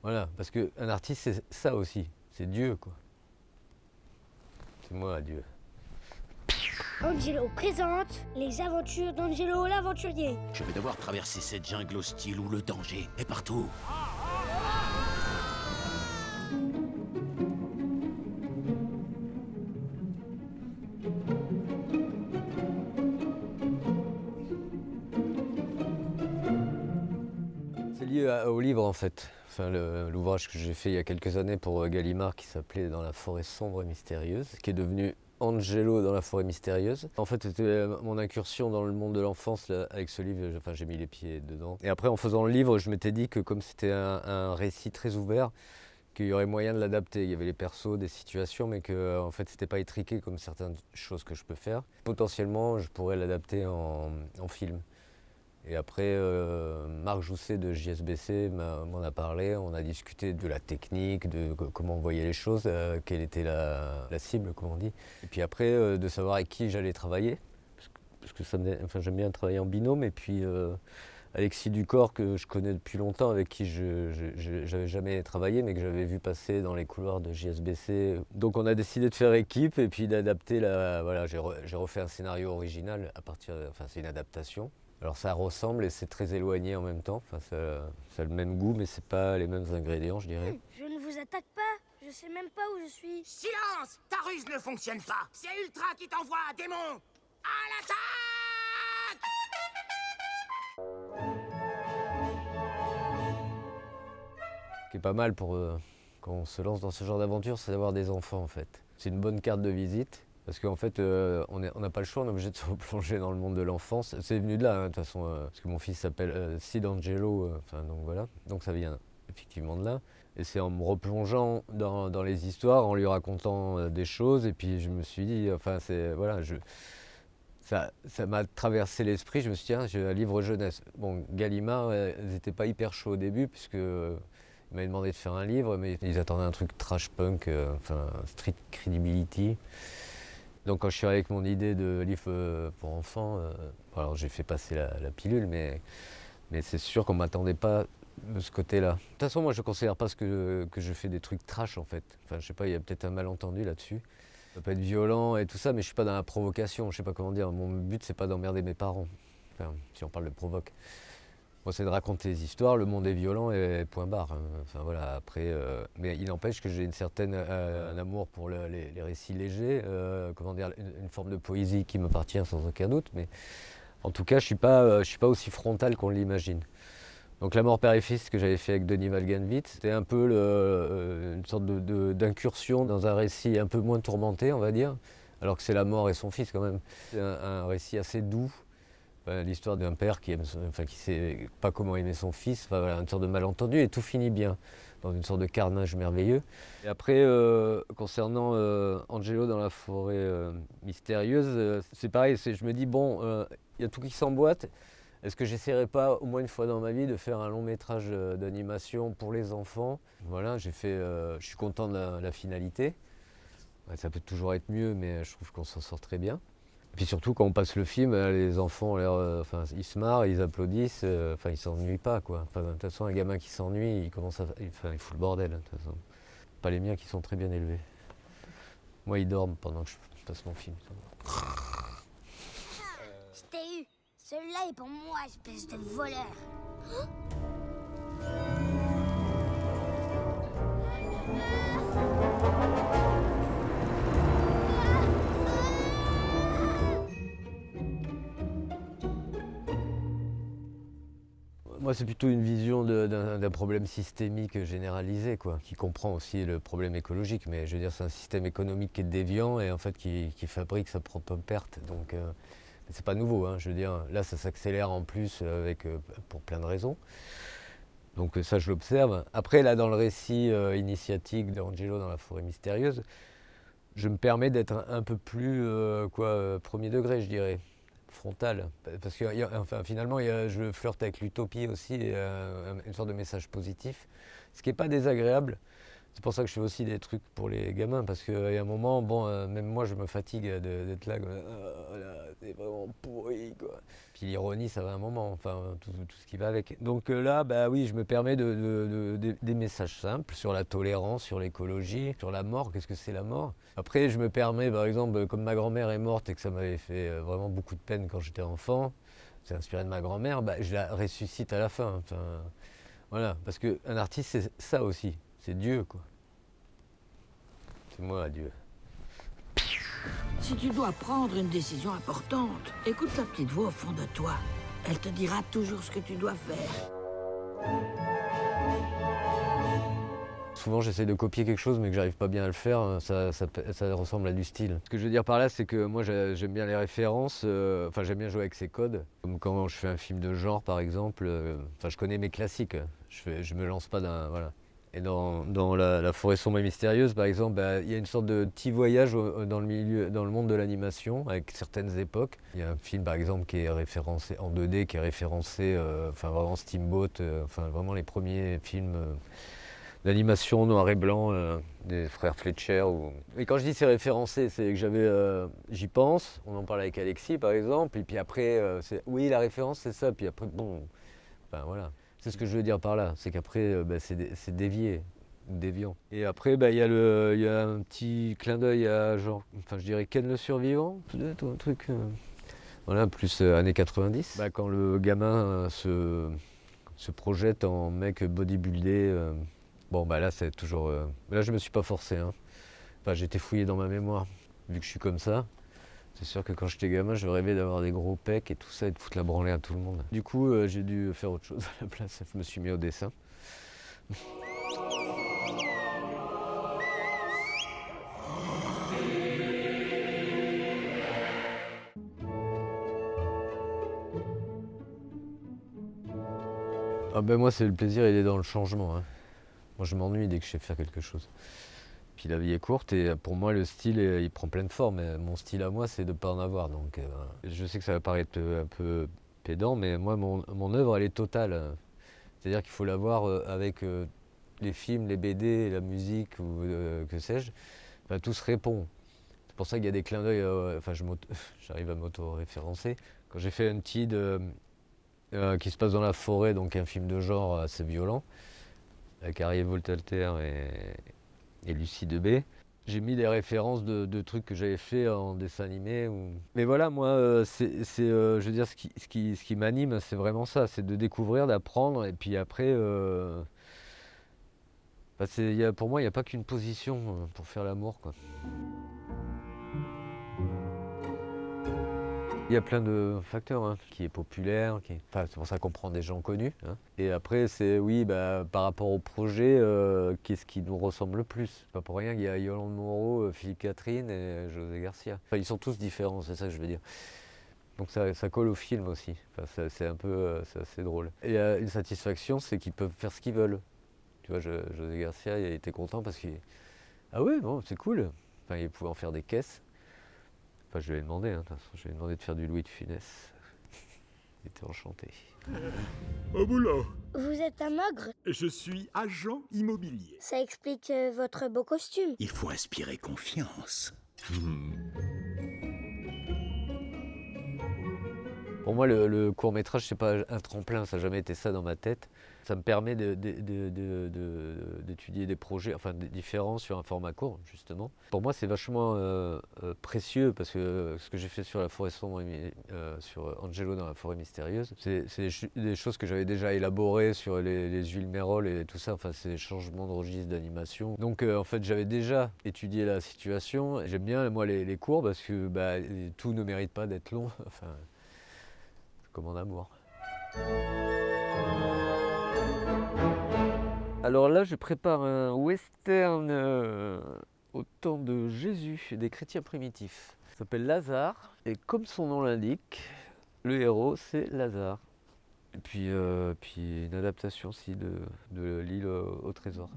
Voilà, parce qu'un artiste, c'est ça aussi. C'est Dieu, quoi. C'est moi, Dieu. Angelo présente les aventures d'Angelo l'aventurier. Je vais devoir traverser cette jungle hostile où le danger est partout. C'est lié au livre, en fait. Enfin, l'ouvrage que j'ai fait il y a quelques années pour Gallimard qui s'appelait Dans la forêt sombre et mystérieuse, qui est devenu Angelo dans la forêt mystérieuse. En fait, c'était mon incursion dans le monde de l'enfance là, avec ce livre. Enfin, j'ai mis les pieds dedans. Et après, en faisant le livre, je m'étais dit que comme c'était un récit très ouvert, qu'il y aurait moyen de l'adapter. Il y avait les persos, des situations, mais que en fait, c'était pas étriqué comme certaines choses que je peux faire. Potentiellement, je pourrais l'adapter en film. Et après, Marc Jousset de JSBC m'en a parlé, on a discuté de la technique, de comment on voyait les choses, quelle était la cible, comme on dit. Et puis après, de savoir avec qui j'allais travailler, parce que enfin, j'aime bien travailler en binôme. Et puis Alexis Ducor, que je connais depuis longtemps, avec qui j'avais jamais travaillé, mais que j'avais vu passer dans les couloirs de JSBC. Donc on a décidé de faire équipe et puis d'adapter voilà, j'ai refait un scénario original à partir, enfin c'est une adaptation. Alors ça ressemble et c'est très éloigné en même temps. Enfin, ça a le même goût, mais c'est pas les mêmes ingrédients, je dirais. Je ne vous attaque pas, je sais même pas où je suis. Silence! Ta ruse ne fonctionne pas! C'est Ultra qui t'envoie, démon! À l'attaque! Ce qui est pas mal pour quand on se lance dans ce genre d'aventure, c'est d'avoir des enfants en fait. C'est une bonne carte de visite. Parce qu'en fait, on n'a pas le choix, on est obligé de se replonger dans le monde de l'enfance. C'est venu de là, hein, de toute façon, parce que mon fils s'appelle Sid Angelo, enfin donc voilà. Donc ça vient effectivement de là. Et c'est en me replongeant dans les histoires, en lui racontant des choses, et puis je me suis dit, enfin c'est voilà, ça m'a traversé l'esprit. Je me suis dit, tiens, j'ai un livre jeunesse. Bon, Gallimard, ils n'étaient pas hyper chauds au début, puisque ils m'avaient demandé de faire un livre, mais ils attendaient un truc trash punk, enfin street credibility. Donc quand je suis arrivé avec mon idée de livre pour enfants, alors j'ai fait passer la pilule, mais c'est sûr qu'on ne m'attendait pas de ce côté-là. De toute façon, moi je ne considère pas que je fais des trucs trash en fait. Enfin, je sais pas, il y a peut-être un malentendu là-dessus. Ça peut être violent et tout ça, mais je suis pas dans la provocation, je sais pas comment dire. Mon but, c'est pas d'emmerder mes parents, enfin, si on parle de provoque. Moi, c'est de raconter des histoires, le monde est violent et point barre. Hein. Enfin voilà, après, mais il n'empêche que j'ai une certaine un amour pour les récits légers, comment dire, une forme de poésie qui m'appartient sans aucun doute. Mais en tout cas, je suis pas aussi frontal qu'on l'imagine. Donc La mort père et fils que j'avais fait avec Denis Valgenvit, c'était un peu une sorte d'incursion dans un récit un peu moins tourmenté, on va dire, alors que c'est la mort et son fils quand même. C'est un récit assez doux. L'histoire d'un père qui sait pas comment aimer son fils, enfin, voilà, une sorte de malentendu, et tout finit bien, dans une sorte de carnage merveilleux. Et après, concernant Angelo dans la forêt mystérieuse, c'est pareil, je me dis, bon, il y a tout qui s'emboîte, est-ce que j'essaierai pas au moins une fois dans ma vie de faire un long métrage d'animation pour les enfants? Voilà, je suis content de la finalité. Ouais, ça peut toujours être mieux, mais je trouve qu'on s'en sort très bien. Et puis surtout, quand on passe le film, les enfants ont l'air, enfin, ils se marrent, ils applaudissent, enfin, ils s'ennuient pas, quoi. Enfin, de toute façon, un gamin qui s'ennuie, il fout le bordel, hein, de toute façon. Pas les miens qui sont très bien élevés. Moi, ils dorment pendant que je passe mon film. Je t'ai eu. Celui-là est pour moi, espèce de voleur. Moi, c'est plutôt une vision d'un problème systémique généralisé, quoi, qui comprend aussi le problème écologique. Mais je veux dire, c'est un système économique qui est déviant et en fait qui fabrique sa propre perte. Donc, c'est pas nouveau. Hein, je veux dire, là, ça s'accélère en plus pour plein de raisons. Donc ça, je l'observe. Après, là, dans le récit initiatique d'Angelo dans la forêt mystérieuse, je me permets d'être un peu plus premier degré, je dirais, frontal. Parce que enfin, finalement, je flirte avec l'utopie aussi, et une sorte de message positif. Ce qui n'est pas désagréable, C'est pour ça que je fais aussi des trucs pour les gamins, parce qu'il y a un moment, bon, même moi je me fatigue d'être là, c'est vraiment pourri, quoi. Puis l'ironie, ça va un moment, enfin tout ce qui va avec. Donc là, bah oui, je me permets des messages simples sur la tolérance, sur l'écologie, sur la mort, qu'est-ce que c'est la mort. Après, je me permets, par exemple, comme ma grand-mère est morte et que ça m'avait fait vraiment beaucoup de peine quand j'étais enfant, c'est inspiré de ma grand-mère, bah, je la ressuscite à la fin. Enfin, voilà, parce qu'un artiste, c'est ça aussi. C'est Dieu, quoi. C'est moi, Dieu. Si tu dois prendre une décision importante, écoute la petite voix au fond de toi. Elle te dira toujours ce que tu dois faire. Souvent, j'essaie de copier quelque chose, mais que j'arrive pas bien à le faire. Ça ressemble à du style. Ce que je veux dire par là, c'est que moi, j'aime bien les références. Enfin, j'aime bien jouer avec ces codes. Comme quand je fais un film de genre, par exemple. Enfin, je connais mes classiques. Je me lance pas d'un... Voilà. Et dans la forêt sombre et mystérieuse, par exemple, bah, il y a une sorte de petit voyage dans le monde de l'animation, avec certaines époques. Il y a un film, par exemple, qui est référencé en 2D, qui est référencé, enfin vraiment Steamboat, enfin vraiment les premiers films d'animation noir et blanc des frères Fletcher. Et quand je dis c'est référencé, c'est que j'y pense, on en parle avec Alexis, par exemple, et puis après, oui, la référence, c'est ça, puis après, bon, enfin voilà. C'est ce que je veux dire par là, c'est qu'après, c'est dévié, déviant. Et après, il y a un petit clin d'œil à genre, enfin je dirais Ken le survivant, peut-être, un truc. Voilà, plus années 90. Bah, quand le gamin se projette en mec bodybuildé, bon bah là c'est toujours. Là je me suis pas forcé, hein. Enfin, j'ai été fouillé dans ma mémoire, vu que je suis comme ça. C'est sûr que quand j'étais gamin, je rêvais d'avoir des gros pecs et tout ça et de foutre la branlée à tout le monde. Du coup, j'ai dû faire autre chose à la place. Je me suis mis au dessin. Ah ben moi, c'est le plaisir, il est dans le changement, hein. Moi, je m'ennuie dès que je sais faire quelque chose. Puis la vie est courte et pour moi, le style, il prend pleine forme. Et mon style à moi, c'est de ne pas en avoir. Donc, je sais que ça va paraître un peu pédant, mais moi, mon œuvre, elle est totale. C'est-à-dire qu'il faut l'avoir avec les films, les BD, la musique ou que sais-je. Enfin, tout se répond. C'est pour ça qu'il y a des clins d'œil. Enfin, j'arrive à m'auto-référencer. Quand j'ai fait Hunted, qui se passe dans la forêt, donc un film de genre assez violent, avec Ariel Voltaire et Lucie Debé. J'ai mis des références de trucs que j'avais fait en dessin animé. Mais voilà, moi, je veux dire, ce qui m'anime, c'est vraiment ça, c'est de découvrir, d'apprendre, et puis après, pour moi, il n'y a pas qu'une position pour faire l'amour, quoi. Il y a plein de facteurs, hein, qui est populaire, enfin, c'est pour ça qu'on prend des gens connus, hein. Et après, c'est oui, par rapport au projet, qu'est-ce qui nous ressemble le plus. C'est pas pour rien qu'il y a Yolande Moreau, Philippe Catherine et José Garcia. Enfin, ils sont tous différents, c'est ça que je veux dire. Donc ça colle au film aussi. Enfin, c'est un peu, c'est assez drôle. Et il y a une satisfaction, c'est qu'ils peuvent faire ce qu'ils veulent. Tu vois, José Garcia, il était content parce qu'il... Ah ouais, bon, c'est cool. Enfin, il pouvait en faire des caisses. Enfin, je lui ai demandé, hein, de toute façon, je lui ai demandé de faire du Louis de Funès. Il était enchanté. Au boulot. Vous êtes un ogre? Je suis agent immobilier. Ça explique votre beau costume. Il faut inspirer confiance. Pour moi, le court-métrage, c'est pas un tremplin, ça n'a jamais été ça dans ma tête. Ça me permet d'étudier des projets, enfin différents sur un format court, justement. Pour moi, c'est vachement précieux parce que ce que j'ai fait sur la forêt sombre, sur Angelo dans la forêt mystérieuse, c'est des choses que j'avais déjà élaborées sur les huiles Mérol et tout ça. Enfin, c'est des changements de registre d'animation. Donc, en fait, j'avais déjà étudié la situation. J'aime bien, moi, les cours parce que tout ne mérite pas d'être long. Enfin, comme en amour. Alors là, je prépare un western au temps de Jésus, des chrétiens primitifs. Ça s'appelle Lazare, et comme son nom l'indique, le héros, c'est Lazare. Et puis une adaptation aussi de l'île au trésor.